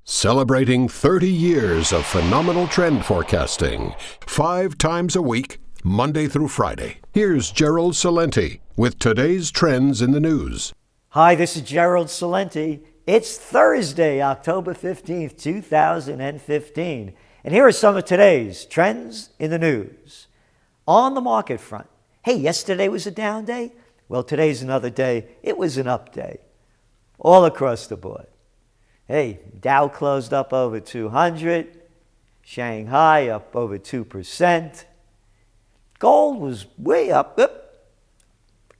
Celebrating 30 years of phenomenal trend forecasting, 5 times a week, Monday through Friday. Here's Gerald Celente with today's trends in the news. Hi, this is Gerald Celente. It's Thursday, October 15th, 2015. And here are some of today's trends in the news. On the market front, hey, yesterday was a down day. Well, today's another day. It was an up day. All across the board. Hey, Dow closed up over 200. Shanghai up over 2%. Gold was way up,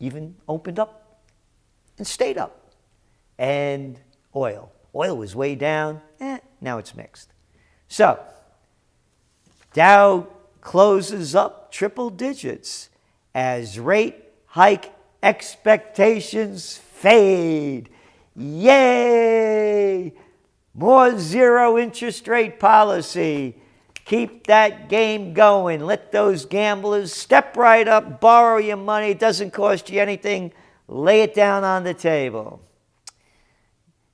even opened up and stayed up. And oil was way down. Now it's mixed. So, Dow closes up triple digits as rate hike expectations fade. Yay! More zero interest rate policy. Keep that game going. Let those gamblers step right up, borrow your money. It doesn't cost you anything. Lay it down on the table.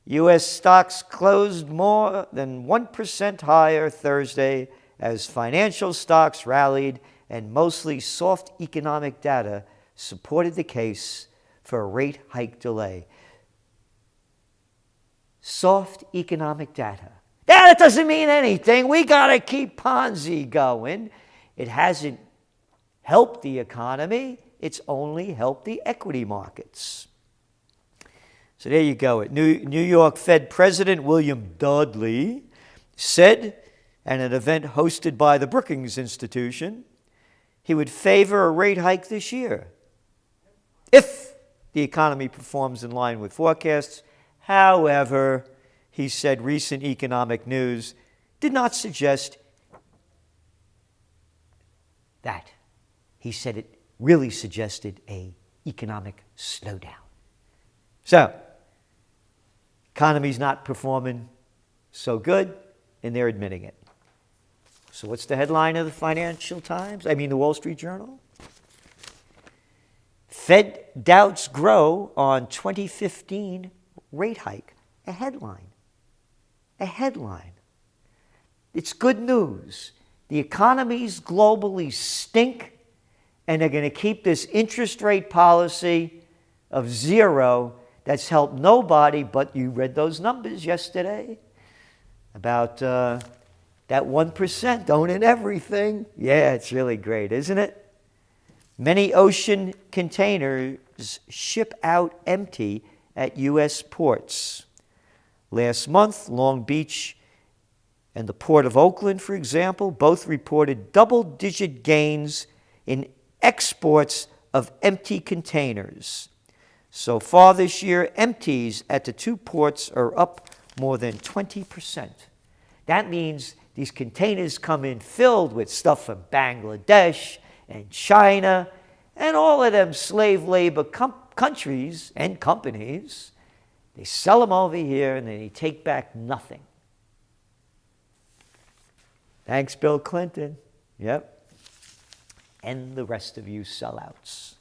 U.S. stocks closed more than 1% higher Thursday as financial stocks rallied and mostly soft economic data supported the case for a rate hike delay. Soft economic data. That doesn't mean anything. We got to keep Ponzi going. It hasn't helped the economy. It's only helped the equity markets. So there you go. New York Fed President William Dudley said at an event hosted by the Brookings Institution he would favor a rate hike this year if the economy performs in line with forecasts. However, he said recent economic news did not suggest that. He said it really suggested an economic slowdown. So, economy's not performing so good, and they're admitting it. So what's the headline of the Wall Street Journal? Fed doubts grow on 2015 rate hike. A headline. It's good news. The economies globally stink, and they're going to keep this interest rate policy of zero that's helped nobody, but you read those numbers yesterday about that 1% owning everything. Yeah, it's really great, isn't it? Many ocean containers ship out empty at U.S. ports. Last month, Long Beach and the Port of Oakland, for example, both reported double-digit gains in exports of empty containers. So far this year, empties at the two ports are up more than 20%. That means these containers come in filled with stuff from Bangladesh and China and all of them slave labor countries and companies. They sell them over here and they take back nothing. Thanks, Bill Clinton. Yep. And the rest of you sellouts.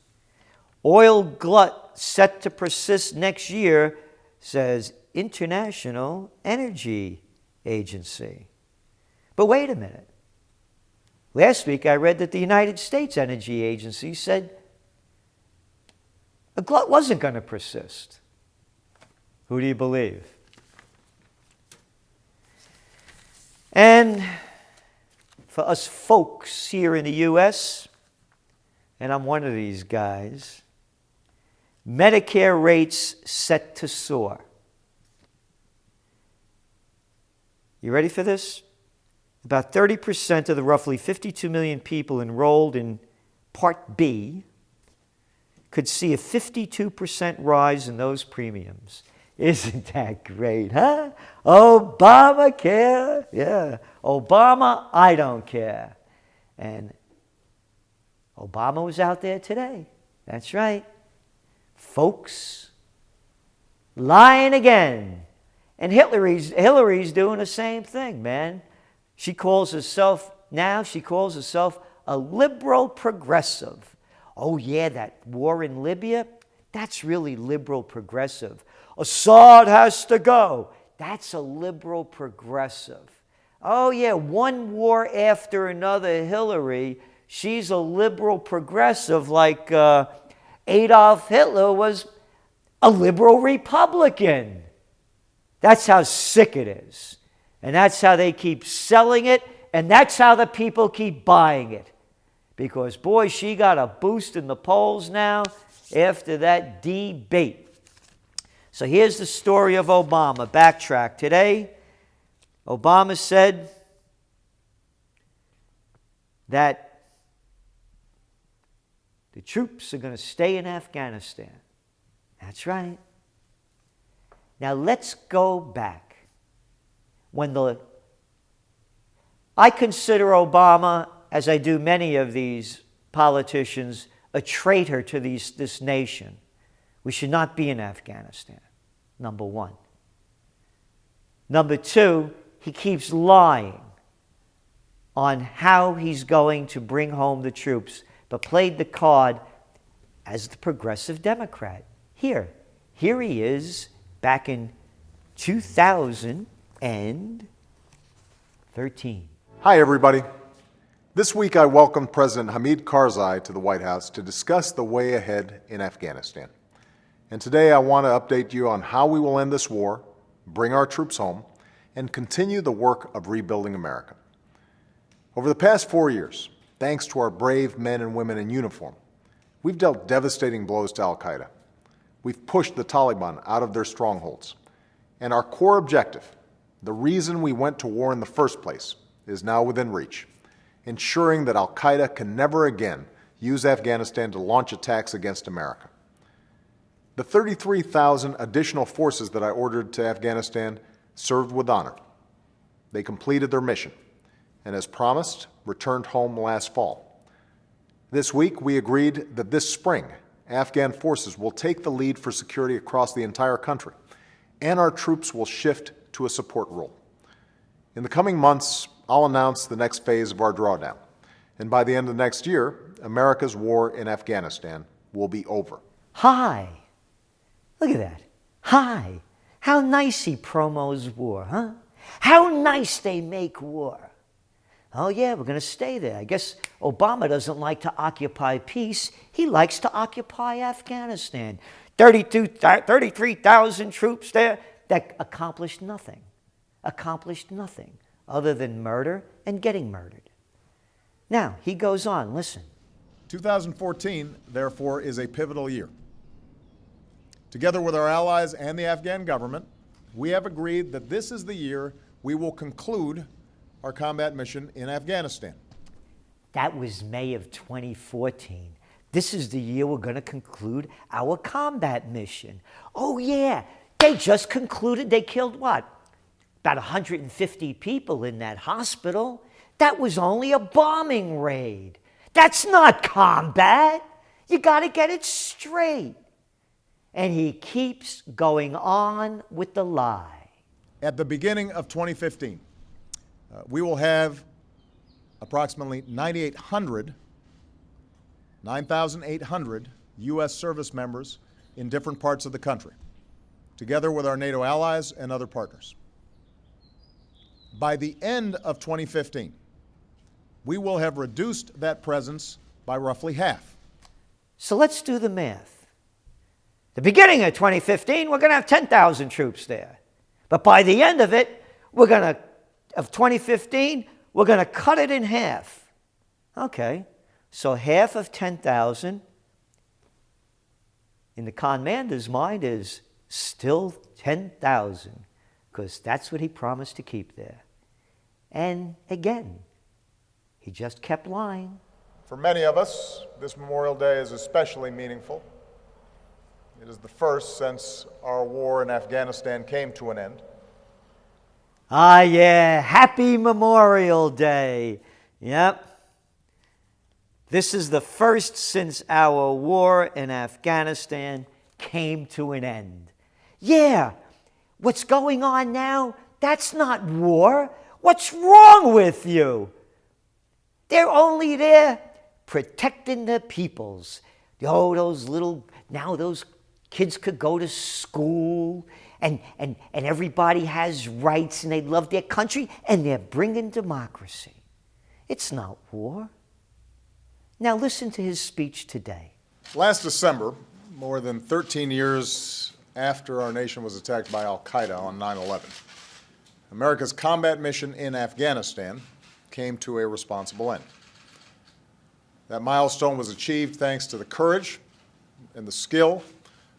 Oil glut set to persist next year, says International Energy Agency. But wait a minute. Last week I read that the United States Energy Agency said a glut wasn't going to persist. Who do you believe? And for us folks here in the U.S., and I'm one of these guys, Medicare rates set to soar. You ready for this? About 30% of the roughly 52 million people enrolled in Part B could see a 52% rise in those premiums. Isn't that great, huh? Obamacare. Yeah. Obama, I don't care. And Obama was out there today. That's right. Folks, lying again. And Hillary's doing the same thing, man. She calls herself a liberal progressive. Oh yeah, that war in Libya, that's really liberal progressive. Assad has to go. That's a liberal progressive. Oh, yeah, one war after another, Hillary. She's a liberal progressive, like Adolf Hitler was a liberal Republican. That's how sick it is. And that's how they keep selling it, and that's how the people keep buying it. Because, boy, she got a boost in the polls now after that debate. So here's the story of Obama. Backtrack. Today, Obama said that the troops are going to stay in Afghanistan. That's right. Now let's go back. I consider Obama, as I do many of these politicians, a traitor to this nation. We should not be in Afghanistan, number one. Number two, he keeps lying on how he's going to bring home the troops, but played the card as the progressive Democrat. Here he is back in 2013. Hi, everybody. This week I welcomed President Hamid Karzai to the White House to discuss the way ahead in Afghanistan. And today I want to update you on how we will end this war, bring our troops home, and continue the work of rebuilding America. Over the past 4 years, thanks to our brave men and women in uniform, we've dealt devastating blows to al-Qaeda. We've pushed the Taliban out of their strongholds. And our core objective, the reason we went to war in the first place, is now within reach, ensuring that al-Qaeda can never again use Afghanistan to launch attacks against America. The 33,000 additional forces that I ordered to Afghanistan served with honor. They completed their mission, and as promised, returned home last fall. This week, we agreed that this spring, Afghan forces will take the lead for security across the entire country, and our troops will shift to a support role. In the coming months, I'll announce the next phase of our drawdown, and by the end of next year, America's war in Afghanistan will be over. Hi. Look at that. Hi. How nice he promos war, huh? How nice they make war. Oh, yeah, we're going to stay there. I guess Obama doesn't like to occupy peace. He likes to occupy Afghanistan. 33,000 troops there that accomplished nothing other than murder and getting murdered. Now, he goes on, listen. 2014, therefore, is a pivotal year. Together with our allies and the Afghan government, we have agreed that this is the year we will conclude our combat mission in Afghanistan. That was May of 2014. This is the year we're going to conclude our combat mission. Oh, yeah, they just concluded. They killed what? About 150 people in that hospital. That was only a bombing raid. That's not combat. You got to get it straight. And he keeps going on with the lie. At the beginning of 2015, we will have approximately 9,800 U.S. service members in different parts of the country, together with our NATO allies and other partners. By the end of 2015, we will have reduced that presence by roughly half. So let's do the math. The beginning of 2015, we're going to have 10,000 troops there. But by the end of it, of 2015, we're going to cut it in half. Okay, so half of 10,000 in the commander's mind is still 10,000, because that's what he promised to keep there. And again, he just kept lying. For many of us, this Memorial Day is especially meaningful. It is the first since our war in Afghanistan came to an end. Ah, yeah, happy Memorial Day. Yep. This is the first since our war in Afghanistan came to an end. Yeah, what's going on now, that's not war. What's wrong with you? They're only there protecting the peoples. Oh, those kids could go to school and everybody has rights and they love their country and they're bringing democracy. It's not war. Now listen to his speech today. Last December, more than 13 years after our nation was attacked by al-Qaeda on 9/11, America's combat mission in Afghanistan came to a responsible end. That milestone was achieved thanks to the courage and the skill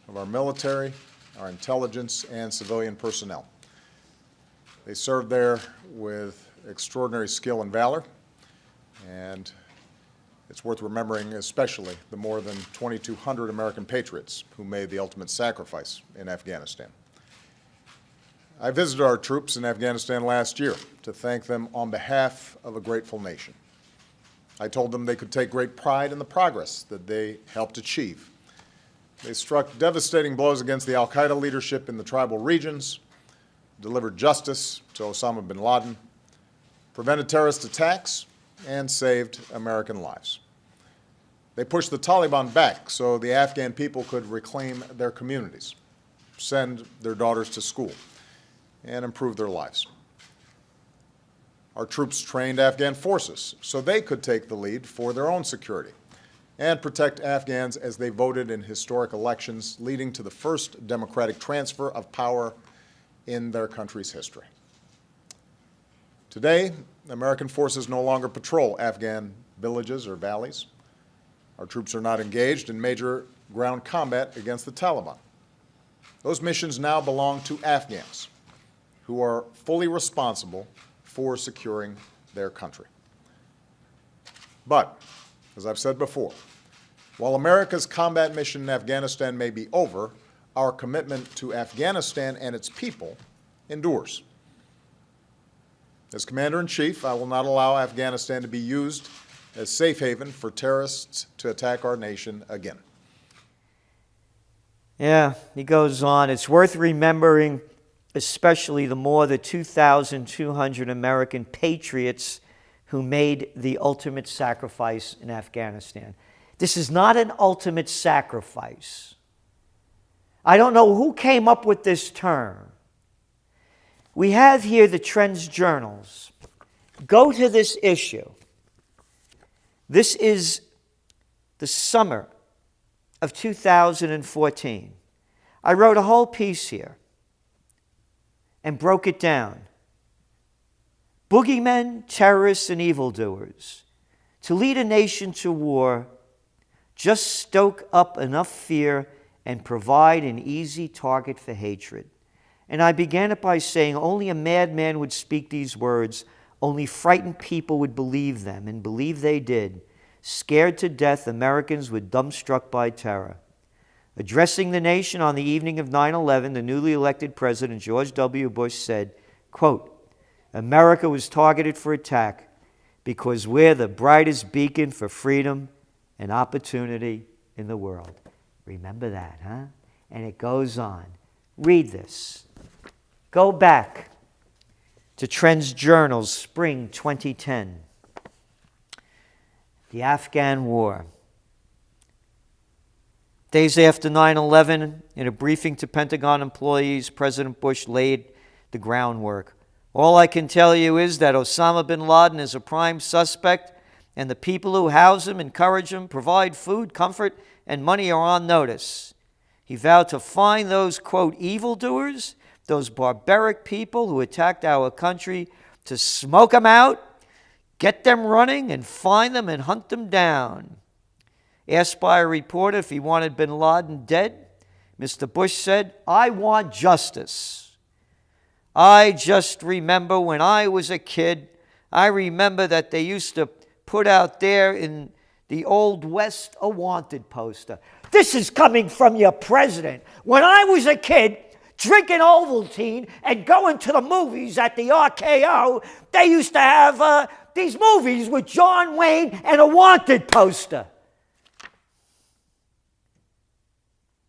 of our military, our intelligence, and civilian personnel. They served there with extraordinary skill and valor, and it's worth remembering especially the more than 2,200 American patriots who made the ultimate sacrifice in Afghanistan. I visited our troops in Afghanistan last year to thank them on behalf of a grateful nation. I told them they could take great pride in the progress that they helped achieve. They struck devastating blows against the al-Qaeda leadership in the tribal regions, delivered justice to Osama bin Laden, prevented terrorist attacks, and saved American lives. They pushed the Taliban back so the Afghan people could reclaim their communities, send their daughters to school, and improve their lives. Our troops trained Afghan forces so they could take the lead for their own security and protect Afghans as they voted in historic elections, leading to the first democratic transfer of power in their country's history. Today, American forces no longer patrol Afghan villages or valleys. Our troops are not engaged in major ground combat against the Taliban. Those missions now belong to Afghans, who are fully responsible for securing their country. But, as I've said before, while America's combat mission in Afghanistan may be over, our commitment to Afghanistan and its people endures. As Commander-in-Chief, I will not allow Afghanistan to be used as safe haven for terrorists to attack our nation again. Yeah, he goes on. It's worth remembering especially the more than 2,200 American patriots who made the ultimate sacrifice in Afghanistan. This is not an ultimate sacrifice. I don't know who came up with this term. We have here the Trends Journals. Go to this issue. This is the summer of 2014. I wrote a whole piece here and broke it down. Boogeymen, terrorists, and evildoers. To lead a nation to war, just stoke up enough fear and provide an easy target for hatred. And I began it by saying only a madman would speak these words, only frightened people would believe them, and believe they did. Scared to death, Americans were dumbstruck by terror. Addressing the nation on the evening of 9/11, the newly elected President George W. Bush said, quote, America was targeted for attack because we're the brightest beacon for freedom and opportunity in the world. Remember that, huh? And it goes on. Read this. Go back to Trends Journals, spring 2010. The Afghan War. Days after 9/11, in a briefing to Pentagon employees, President Bush laid the groundwork. All I can tell you is that Osama bin Laden is a prime suspect, and the people who house him, encourage him, provide food, comfort, and money are on notice. He vowed to find those, quote, evildoers, those barbaric people who attacked our country, to smoke them out, get them running, and find them and hunt them down. Asked by a reporter if he wanted bin Laden dead, Mr. Bush said, I want justice. I just remember when I was a kid, I remember that they used to put out there in the Old West a wanted poster. This is coming from your president. When I was a kid, drinking Ovaltine and going to the movies at the RKO, they used to have these movies with John Wayne and a wanted poster.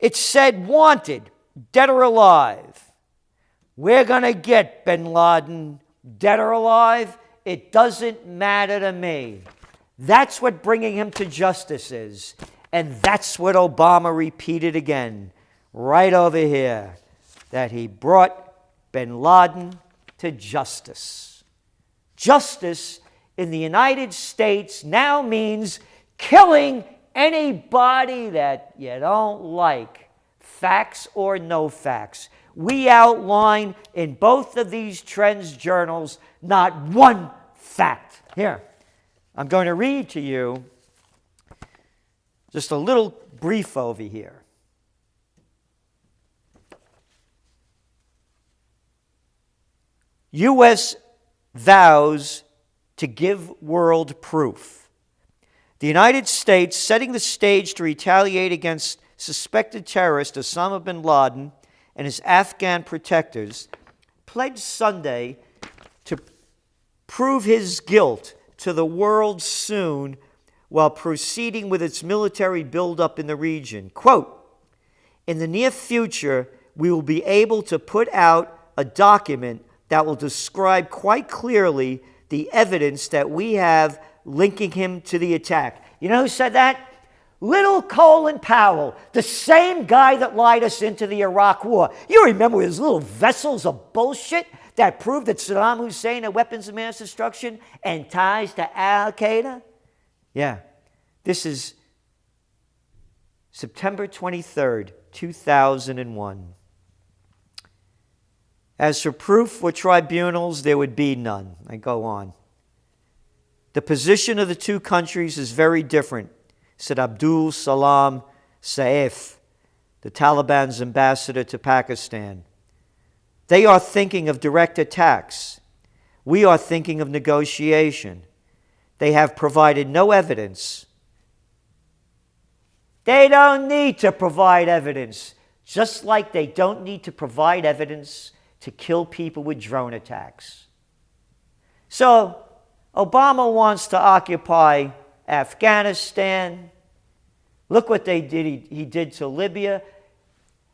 It said wanted, dead or alive. We're going to get bin Laden, dead or alive. It doesn't matter to me. That's what bringing him to justice is. And that's what Obama repeated again, right over here. that he brought bin Laden to justice. Justice in the United States now means killing anybody that you don't like, facts or no facts. We outline in both of these Trends journals not one fact. Here, I'm going to read to you just a little brief over here. U.S. vows to give world proof. The United States setting the stage to retaliate against suspected terrorist Osama bin Laden and his Afghan protectors pledged Sunday to prove his guilt to the world soon while proceeding with its military buildup in the region. Quote, in the near future, we will be able to put out a document that will describe quite clearly the evidence that we have linking him to the attack. You know who said that? Little Colin Powell, the same guy that lied us into the Iraq War. You remember his little vessels of bullshit that proved that Saddam Hussein had weapons of mass destruction and ties to Al-Qaeda? Yeah. This is September 23rd, 2001. As for proof for tribunals, there would be none. I go on. The position of the two countries is very different, said Abdul Salam Saif, the Taliban's ambassador to Pakistan. They are thinking of direct attacks. We are thinking of negotiation. They have provided no evidence. They don't need to provide evidence, just like they don't need to provide evidence to kill people with drone attacks. So, Obama wants to occupy Afghanistan. Look what they did. He did to Libya.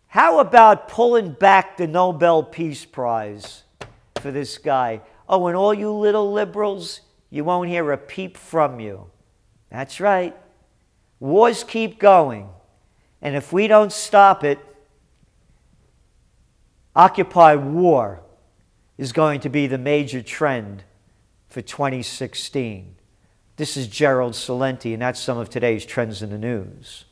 How about pulling back the Nobel Peace Prize for this guy? Oh, and all you little liberals, you won't hear a peep from you. That's right. Wars keep going. And if we don't stop it, Occupy war is going to be the major trend for 2016. This is Gerald Celente, and that's some of today's Trends in the News.